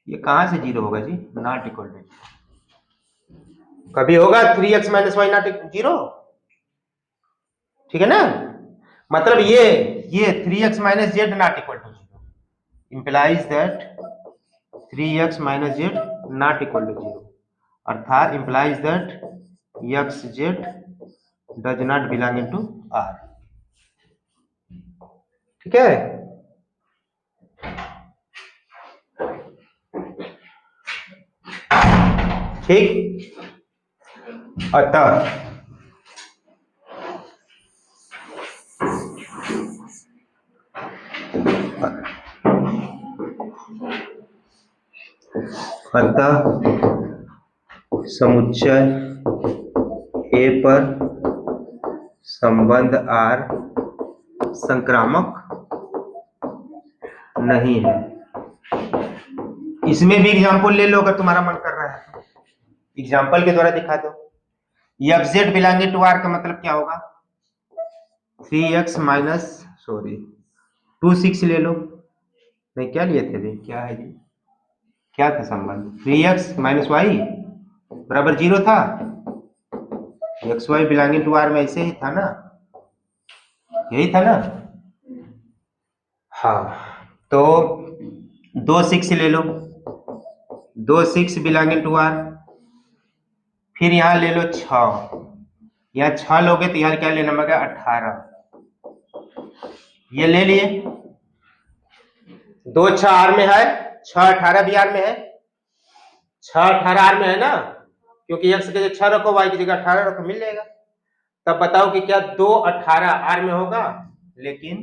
ये कहां से 0 होगा जी, नॉट इक्वल टू 0। कभी होगा 3x माइनस वाई नॉट 0, ठीक है ना। मतलब ये 3x minus Z not equal to 0 implies that 3x minus Z not equal to 0, अर्थात implies that x Z does not belong to R. ठीक है, ठीक। अतः समुच्चय ए पर संबंध आर संक्रामक नहीं है। इसमें भी एग्जाम्पल ले लो अगर तुम्हारा मन कर रहा है तो, एग्जाम्पल के द्वारा दिखा दो। F Z belonging to R का मतलब क्या होगा, 3x माइनस 2 6 ले लो, नहीं क्या लिए थे भाई, क्या है जी, क्या था संबंध, 3x माइनस वाई बराबर 0 था, X Y belonging to R में ऐसे ही था ना, यही था ना। हाँ, तो 2 6 ले लो, 2 6 बिलोंगिंग टू आर, फिर यहां ले लो 6, यहाँ 6 लोगे तो यार क्या लेना पड़ेगा 18, ये ले लिए। 2 6 आर में है, 6 18 भी आर में है, 6 18 आर में है ना, क्योंकि x की जगह 6 रखो, y की जगह 18 रखो, मिल जाएगा। तब बताओ कि क्या 2 18 आर में होगा, लेकिन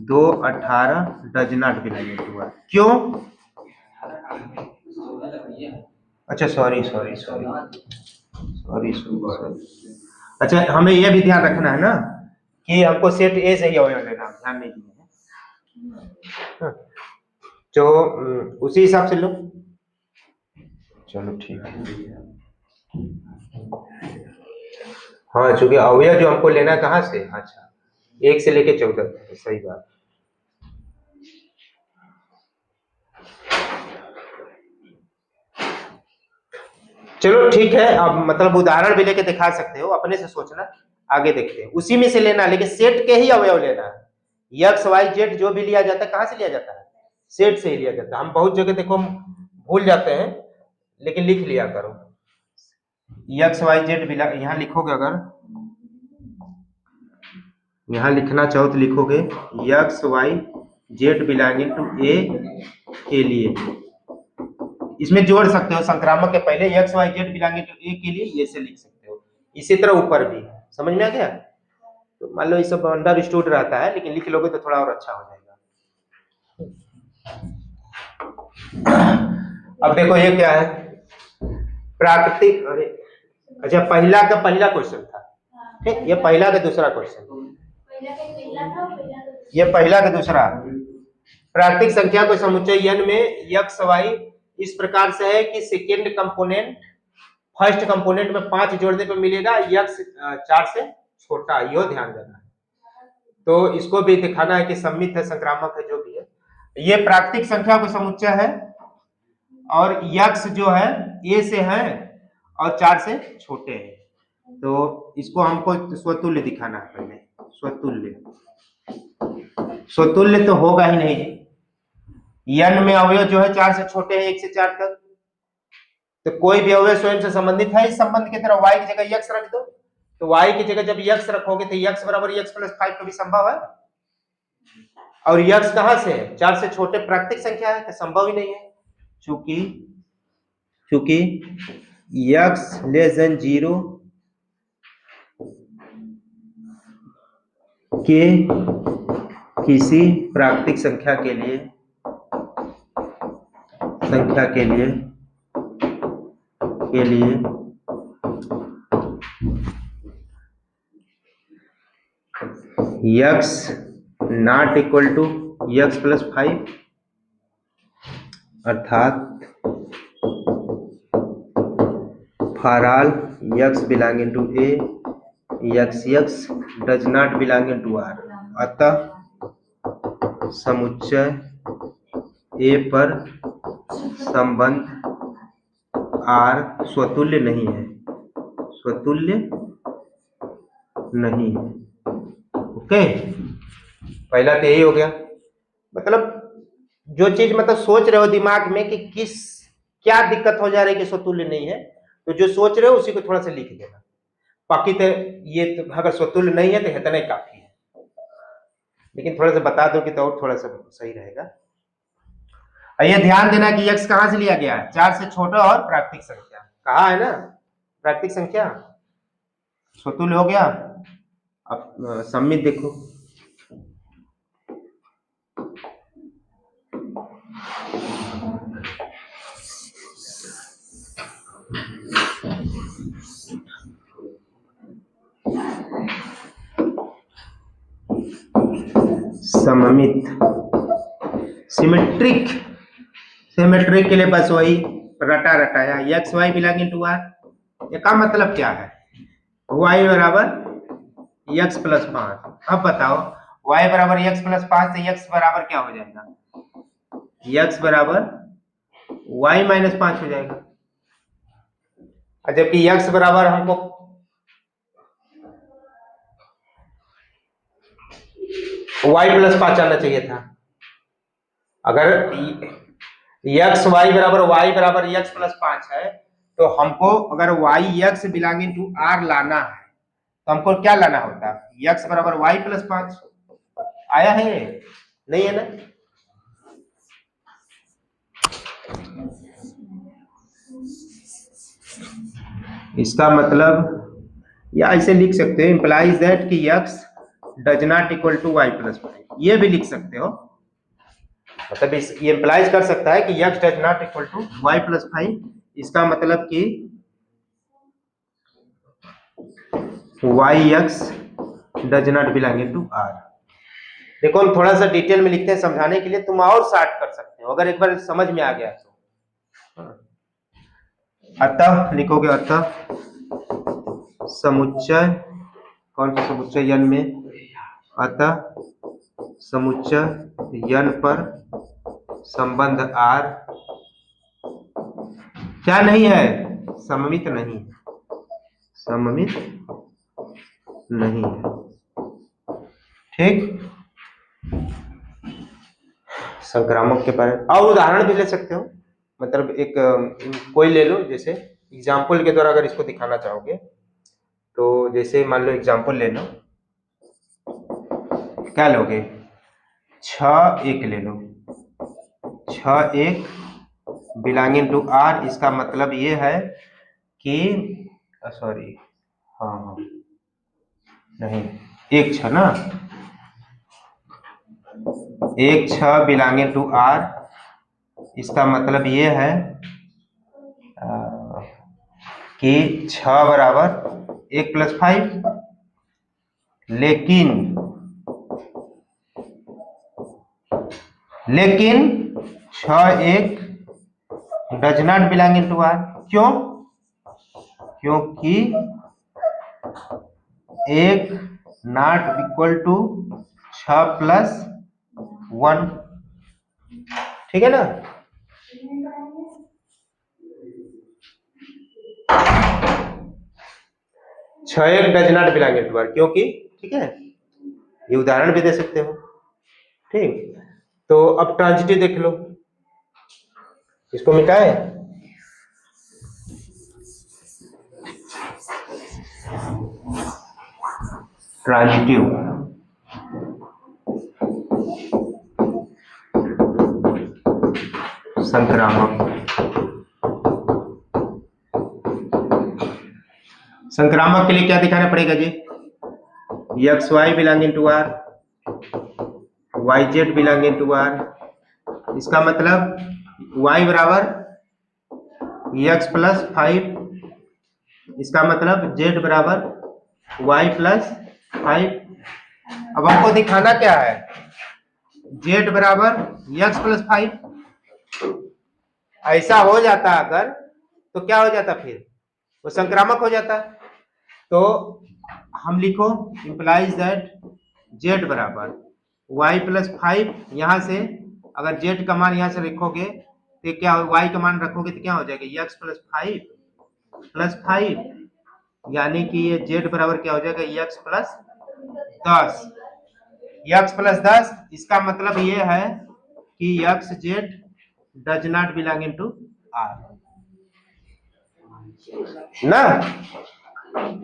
2 18 does not belong to R, क्यों, अच्छा सॉरी, अच्छा हमें यह भी ध्यान रखना है ना कि हमको सेट ए से ही अवयव लेना, ध्यान नहीं दिए, तो उसी हिसाब से लो। चलो ठीक है, हाँ चूंकि अवयव जो हमको लेना है कहाँ से, अच्छा 1 से लेके 14 तक, सही बात। चलो ठीक है, अब मतलब उदाहरण भी लेके दिखा सकते हो, अपने से सोचना, आगे देखते हैं। उसी में से लेना, लेकिन सेट के ही अवयव लेना है। एक्स वाई जेड जो भी लिया जाता है कहां से लिया जाता है, सेट से ही लिया जाता है। हम बहुत जगह देखो भूल जाते हैं, लेकिन लिख लिया करो। एक्स वाई जेड यहां लिखोगे, अगर यहां लिखना चाहो तो लिखोगे x y Z belonging to A के लिए, इसमें जोड़ सकते हो संक्रामक के पहले x y Z belonging to A के लिए, ये से लिख सकते हो। इसी तरह ऊपर भी, समझ में आ गया। तो मान लो ये सब अंडरस्टूड रहता है, लेकिन लिख लोगे तो थोड़ा और अच्छा हो जाएगा। अब देखो ये क्या है, प्राकृतिक, अरे अच्छा, पहला का पहला क्वेश्चन था, ठीक, ये पहला का दूसरा क्वेश्चन, ये पहला का दूसरा। प्राकृतिक संख्या को समुच्चय n में x y इस प्रकार से है कि सेकेंड कंपोनेंट फर्स्ट कंपोनेंट में 5 जोड़ने पर मिलेगा, x 4 से छोटा, यो ध्यान देना है। तो इसको भी दिखाना है कि सम्मित है, संक्रामक है, जो भी है। ये प्राकृतिक संख्या को समुच्चय है और x जो है a से है और 4 से छोटे हैं, तो इसको हमको स्वतुल्य दिखाना है पहले। स्वतुल्य तो होगा ही नहीं जी, n में अवयव जो है 4 से छोटे हैं 1 से 4 तक, तो कोई भी अवयव स्वयं से संबंधित है इस संबंध की तरह। y की जगह x रख दो, तो y की जगह जब x रखोगे तो x बराबर x प्लस 5 कभी संभव है? और x कहां से है? 4 से छोटे प्राकृतिक संख्या है, तो संभव ही नहीं है। चूंकि x लेस देन 0 के किसी प्राकृतिक संख्या के लिए x not equal to x plus 5, अर्थात for all x belonging to a x does not belonging to r, अतः समुच्चय A पर संबंध R स्वतुल्य नहीं है, ओके। पहला तो यही हो गया, मतलब जो चीज मतलब सोच रहे हो दिमाग में कि क्या दिक्कत हो जा रही है कि स्वतुल्य नहीं है, तो जो सोच रहे हो उसी को थोड़ा सा लिख देना। बाकी तो ये तो अगर स्वतुल्य नहीं है तो इतना ही काफी है, लेकिन थोड़ा सा बता दो कि तो और थोड़ा सा सही रहेगा। ये ध्यान देना कि x कहां से लिया गया है? 4 से छोटा और प्राकृतिक संख्या, कहा है ना प्राकृतिक संख्या स्वतुल्य हो गया। अब सम्मित देखो, सममित सिमेट्रिक के लिए बस वही रटाया x y belonging to r। इसका मतलब क्या है? y बराबर x प्लस 5। अब बताओ y बराबर x प्लस 5 से x बराबर क्या हो जाएगा? x बराबर y माइनस 5 हो जाएगा, और जबकि x बराबर हमको y प्लस 5 आना चाहिए था। अगर x y बराबर x प्लस 5 है, तो हमको अगर y x belonging to r लाना है तो हमको क्या लाना होता? x बराबर y प्लस 5 आया है, नहीं है ना? इसका मतलब या ऐसे लिख सकते हो, इंप्लाइज दैट कि x does not equal to y plus 5, ये भी लिख सकते हो। मतलब ये इंप्लाइज कर सकता है कि x does not equal to y plus 5, इसका मतलब कि yx does not belonging to r। देखो हम थोड़ा सा डिटेल में लिखते हैं समझाने के लिए, तुम और शार्ट कर सकते हो अगर एक बार समझ में आ गया तो। अतः लिखोगे, अतः समुच्चय, कौन सा समुच्चय? n में, अतः समुच्चय n पर संबंध R क्या नहीं है? सममित नहीं है, ठीक। संक्रामक के बारे में और उदाहरण भी ले सकते हो, मतलब एक कोई ले लो, जैसे एग्जाम्पल के द्वारा अगर इसको दिखाना चाहोगे तो जैसे मान लो एग्जाम्पल ले लो, क्या लोगे? 6 1 ले लो, 6 1 बिलोंगिंग टू R। इसका मतलब ये है कि सॉरी, हाँ नहीं, 1 6 ना, 1 6 बिलोंगिंग टू R। इसका मतलब ये है कि 6 बराबर 1 + 5, लेकिन 6 1 does not belong into R. क्यों? क्योंकि 1 नॉट इक्वल टू 6 + 1। ठीक है ना? 6 1 does not belong into R, क्योंकि, ठीक है, ये उदाहरण भी दे सकते हो। ठीक, तो अब ट्रांजिटिव देख लो, इसको मिटाए। ट्रांजिटिव संक्रामक। संक्रामक के लिए क्या दिखाना पड़ेगा जी? X y belong into R, Y z belong into R. इसका मतलब y बराबर x + 5, इसका मतलब z बराबर y + 5। अब हमको दिखाना क्या है? z बराबर x + 5। ऐसा हो जाता अगर, तो क्या हो जाता? फिर वो संक्रामक हो जाता। तो हम लिखो इंप्लाइज दैट z बराबर y + 5। यहां से अगर z का मान यहां से लिखोगे तो क्या हो, y का मान रखोगे तो क्या हो जाएगा? x + 5 + 5, यानी कि ये z बराबर क्या हो जाएगा? x + 10। x + 10, इसका मतलब ये है कि x z does not belong into R ना।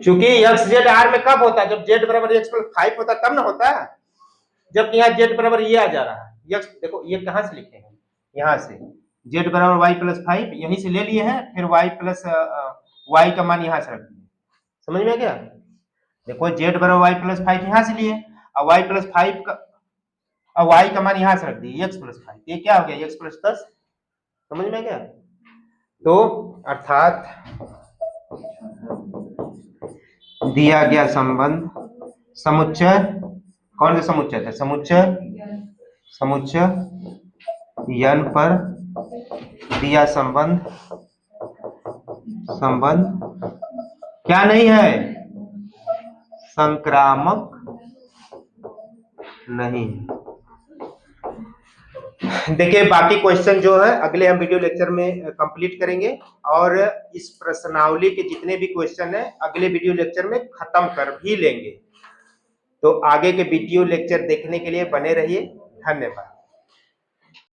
चूंकि x z r में कब होता है? जब z बराबर x + 5 होता तब ना होता है। जबकि यहाँ z बराबर ये आ जा रहा है। x देखो ये कहां से लिखे हैं? यहां से z बराबर y + 5 यहीं से ले लिए हैं, फिर y + y का मान यहां से रख दिए। समझ में क्या? देखो z बराबर y + 5 यहां से लिए और y + 5 का और y का मान यहां से रख दिए x + 5। ये क्या हो गया? x + 10। समझ में क्या? तो अर्थात दिया गया संबंध समुच्चय, कौन सा समुच्चय था? समुच्चय n पर दिया संबंध क्या नहीं है? संक्रामक नहीं। देखिए बाकी क्वेश्चन जो है अगले हम वीडियो लेक्चर में कंप्लीट करेंगे, और इस प्रश्नावली के जितने भी क्वेश्चन है अगले वीडियो लेक्चर में खत्म कर भी लेंगे। तो आगे के वीडियो लेक्चर देखने के लिए बने रहिए। धन्यवाद।